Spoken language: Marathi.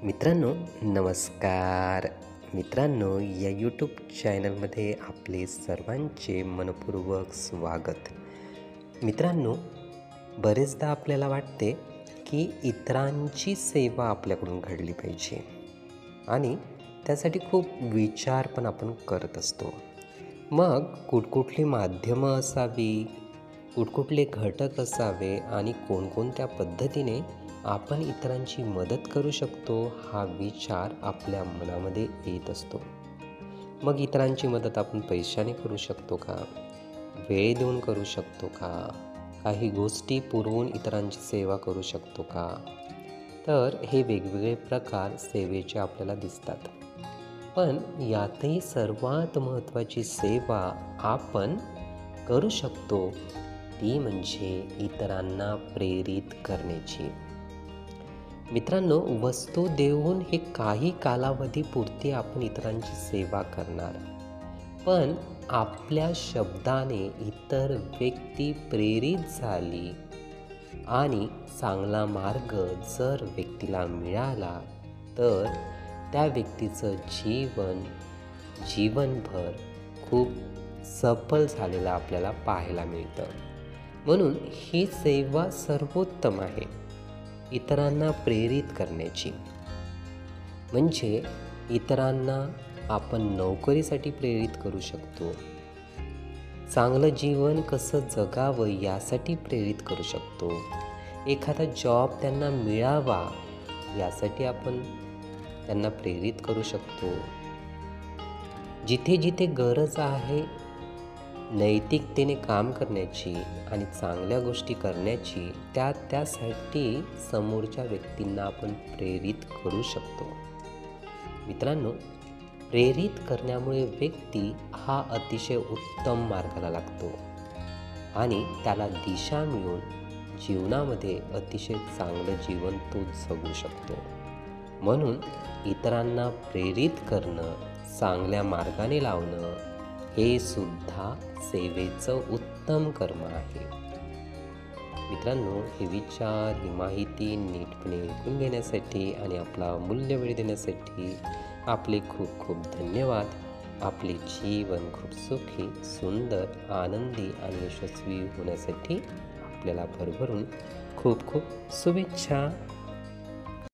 मित्रांनो, नमस्कार. मित्रांनो, या यूट्यूब चॅनलमध्ये आपले सर्वांचे मनपूर्वक स्वागत. मित्रांनो, बरेचदा आपल्याला वाटते की इतरांची सेवा आपल्याकडून घडली पाहिजे आणि त्यासाठी खूप विचार पण आपण करत असतो. मग कुठकुठली माध्यमं असावी, कुठकुठले घटक असावे आणि कोणकोणत्या पद्धतीने आपण इतरांची मदत करू शकतो, हा विचार आपल्या मनामध्ये येत असतो. मग इतरांची मदत आपण पैशाने करू शकतो का? वेळ देऊन करू शकतो का? काही गोष्टी पुरवून इतरांची सेवा करू शकतो का? तर हे वेगवेगळे प्रकार सेवेचे आपल्याला दिसतात. पण यातही सर्वात महत्त्वाची सेवा आपण करू शकतो ती म्हणजे इतरांना प्रेरित करण्याची. मित्रांनो, वस्तू देऊन हे काही कालावधीपुरती आपण इतरांची सेवा करणार, पण आपल्या शब्दाने इतर व्यक्ती प्रेरित झाली आणि चांगला मार्ग जर व्यक्तीला मिळाला तर त्या व्यक्तीचं जीवनभर खूप सफल झालेलं आपल्याला पाहायला मिळतं. म्हणून ही सेवा सर्वोत्तम आहे, इतरांना प्रेरित करण्याची. म्हणजे इतरांना आपण नोकरीसाठी प्रेरित करू शकतो, चांगलं जीवन कसं जगावं यासाठी प्रेरित करू शकतो, एखादा जॉब त्यांना मिळावा यासाठी आपण त्यांना प्रेरित करू शकतो. जिथे जिथे गरज आहे नैतिकतेने काम करण्याची आणि चांगल्या गोष्टी करण्याची, त्यासाठी समोरच्या व्यक्तींना आपण प्रेरित करू शकतो. मित्रांनो, प्रेरित करण्यामुळे व्यक्ती हा अतिशय उत्तम मार्गाला लागतो आणि त्याला दिशा मिळून जीवनामध्ये अतिशय चांगलं जीवन तो जगू शकतो. म्हणून इतरांना प्रेरित करणं, चांगल्या मार्गाने लावणं हे सुद्धा सेवेचं उत्तम कर्म आहे. मित्रांनो, हे विचार, ही माहिती नीटपणे ऐकून घेण्यासाठी आणि आपला मूल्य वेळ देण्यासाठी आपले खूप खूप धन्यवाद. आपले जीवन खूप सुखी, सुंदर, आनंदी आणि यशस्वी होण्यासाठी आपल्याला भरभरून खूप खूप शुभेच्छा.